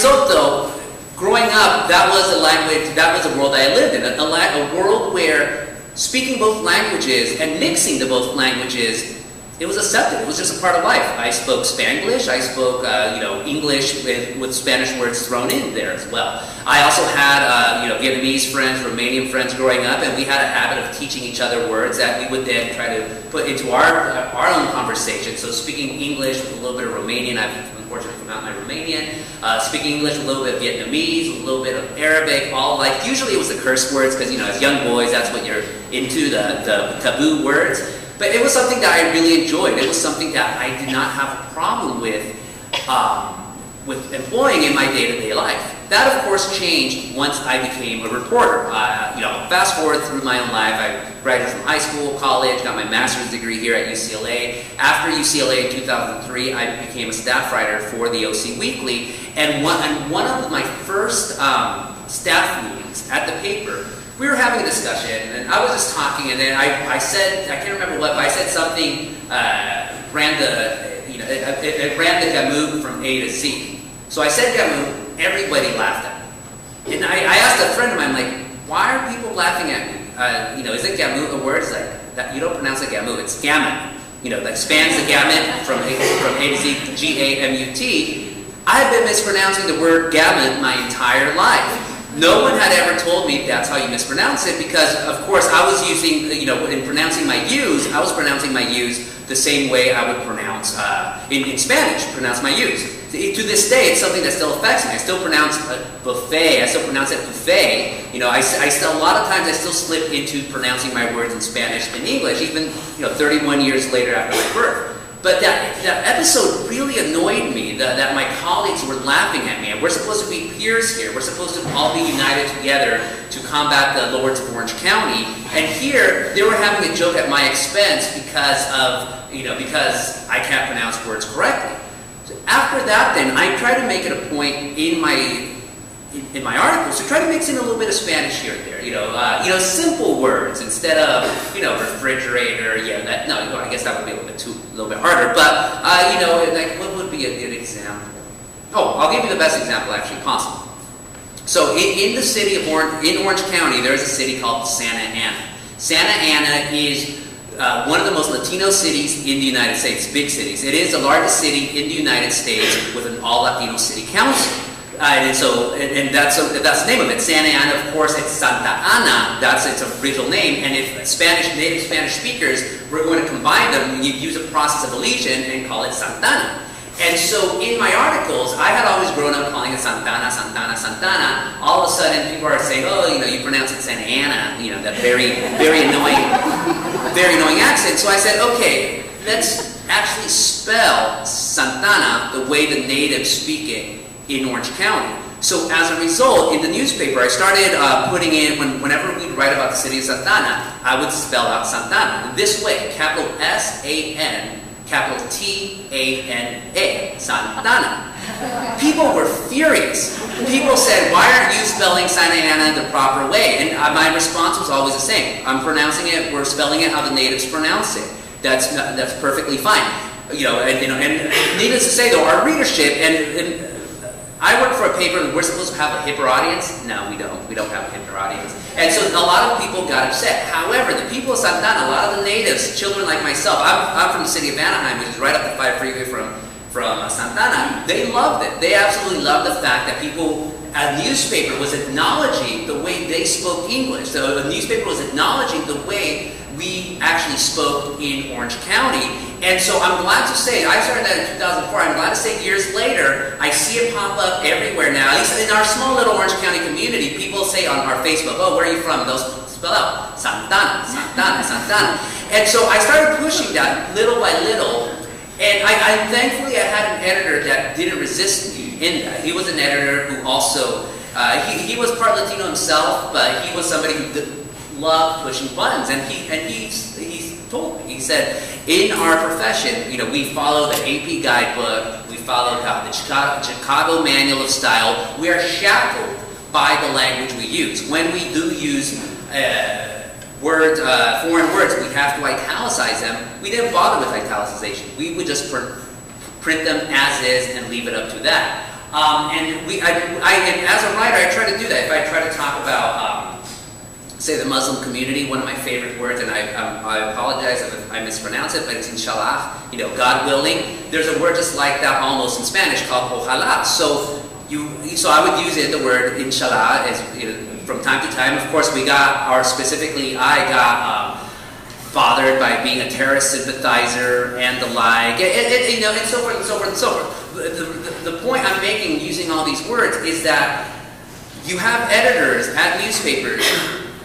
result, though, growing up, that was a language, that was a world I lived in, a world where speaking both languages and mixing the both languages, it was accepted. It was just a part of life. I spoke Spanglish. I spoke, English with Spanish words thrown in there as well. I also had, Vietnamese friends, Romanian friends growing up, and we had a habit of teaching each other words that we would then try to put into our own conversation. So speaking English with a little bit of Romanian, I've unfortunately forgot my Romanian. Speaking English with a little bit of Vietnamese, with a little bit of Arabic, usually it was the curse words, because, as young boys, that's what you're into, the taboo words. But it was something that I really enjoyed. It was something that I did not have a problem with employing in my day-to-day life. That, of course, changed once I became a reporter. Fast forward through my own life, I graduated from high school, college, got my master's degree here at UCLA. After UCLA in 2003, I became a staff writer for the OC Weekly. And one of my first staff meetings at the paper, we were having a discussion, and I was just talking, and then I said, I can't remember what, but I said something, it ran the gamut from A to Z. So I said gamut, everybody laughed at me. And I asked a friend of mine, like, why are people laughing at me? Is it gamut a word? It's like, that, you don't pronounce it gamut, it's gamut. That spans the gamut from A to Z, G-A-M-U-T. I have been mispronouncing the word gamut my entire life. No one had ever told me that's how you mispronounce it, because, of course, I was using, in pronouncing my U's, I was pronouncing my U's the same way I would pronounce, in Spanish, pronounce my U's. To this day, it's something that still affects me. I still pronounce buffet, I still pronounce it buffet. I still, a lot of times I still slip into pronouncing my words in Spanish and English, even, 31 years later after my birth. But that episode really annoyed me, that my colleagues were laughing at me. And we're supposed to be peers here. We're supposed to all be united together to combat the lords of Orange County. And here, they were having a joke at my expense because I can't pronounce words correctly. So after that, then, I try to make it a point in my articles to try to mix in a little bit of Spanish here and there. Simple words instead of, refrigerator. I guess that would be a little bit harder. But like, what would be a good example? Oh, I'll give you the best example actually possible. So in the city of Orange County, there is a city called Santa Ana. Santa Ana is one of the most Latino cities in the United States, big cities. It is the largest city in the United States with an all-Latino city council. That's the name of it. Santa Ana, of course, it's Santa Ana. That's its original name. And if native Spanish speakers were going to combine them, you'd use a process of elision and call it Santana. And so in my articles, I had always grown up calling it Santana, Santana, Santana. All of a sudden, people are saying, "Oh, you pronounce it Santa Ana." That very, very annoying accent. So I said, okay, let's actually spell Santana the way the natives speak it in Orange County. So as a result, in the newspaper, I started putting in, whenever we'd write about the city of Santana, I would spell out Santana this way, capital S-A-N, capital T-A-N-A, Santana. People were furious. People said, why aren't you spelling Santa Ana the proper way? And my response was always the same. I'm pronouncing it, we're spelling it how the natives pronounce it. That's perfectly fine. And needless to say, though, our readership, and I work for a paper and we're supposed to have a hipper audience. No, we don't. We don't have a hipper audience. And so a lot of people got upset. However, the people of Santana, a lot of the natives, children like myself, I'm from the city of Anaheim, which is right up the 5 freeway from Santana. They loved it. They absolutely loved the fact that a newspaper was acknowledging the way they spoke English. So a newspaper was acknowledging the way we actually spoke in Orange County. And so I'm glad to say, I started that in 2004, I'm glad to say years later, I see it pop up everywhere now. At least in our small little Orange County community, people say on our Facebook, "Oh, where are you from?" They'll spell out Santana, Santana, Santana. And so I started pushing that little by little. And thankfully I had an editor that didn't resist me in that. He was an editor who also, he was part Latino himself, but he was somebody who loved pushing buttons. And he told me, he said, in our profession, we follow the AP guidebook, we follow the Chicago Manual of Style. We are shackled by the language we use. When we do use foreign words, we have to italicize them. We didn't bother with italicization. We would just print them as is and leave it up to that. And as a writer, I try to do that. If I try to talk about, say, the Muslim community, one of my favorite words, and I apologize if I mispronounce it, but it's inshallah, you know, God willing. There's a word just like that almost in Spanish called ojalá. So I would use the word inshallah as, you know, from time to time. Of course, I got bothered by being a terrorist sympathizer and the like, you know, and so forth and so forth and so forth. The point I'm making using all these words is that you have editors at newspapers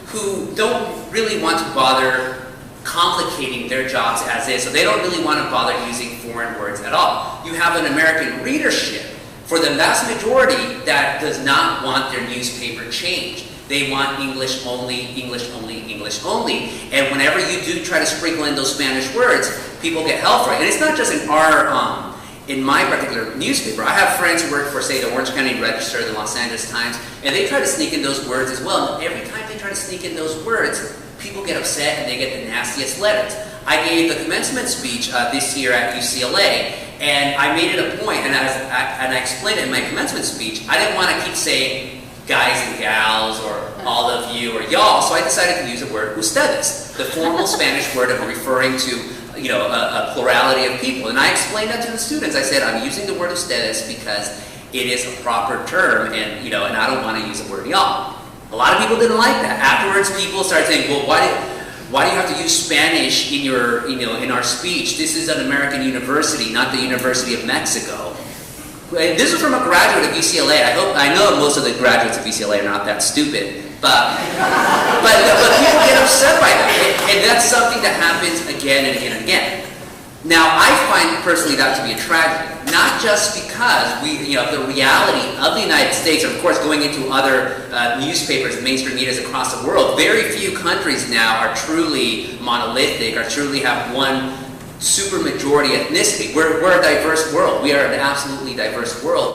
who don't really want to bother complicating their jobs as is, so they don't really want to bother using foreign words at all. You have an American readership, for the vast majority, that does not want their newspaper changed. They want English only, English only, English only. And whenever you do try to sprinkle in those Spanish words, people get hell for it. And it's not just in my particular newspaper. I have friends who work for, say, the Orange County Register, the Los Angeles Times, and they try to sneak in those words as well. And every time they try to sneak in those words, people get upset and they get the nastiest letters. I gave the commencement speech this year at UCLA, and I made it a point, and I explained it in my commencement speech. I didn't want to keep saying guys and gals, or all of you, or y'all, so I decided to use the word ustedes, the formal Spanish word of referring to, you know, a plurality of people. And I explained that to the students. I said, I'm using the word ustedes because it is a proper term, and, you know, and I don't want to use the word y'all. A lot of people didn't like that. Afterwards, people started saying, well, why do you have to use Spanish in your, you know, in our speech? This is an American university, not the University of Mexico. This was from a graduate of UCLA. I know most of the graduates of UCLA are not that stupid, but people get upset by that, and that's something that happens again and again and again. Now, I find personally that to be a tragedy, not just because the reality of the United States, of course, going into other newspapers and mainstream media across the world. Very few countries now are truly monolithic, or truly have one super majority ethnicity. We're a diverse world. We are an absolutely diverse world.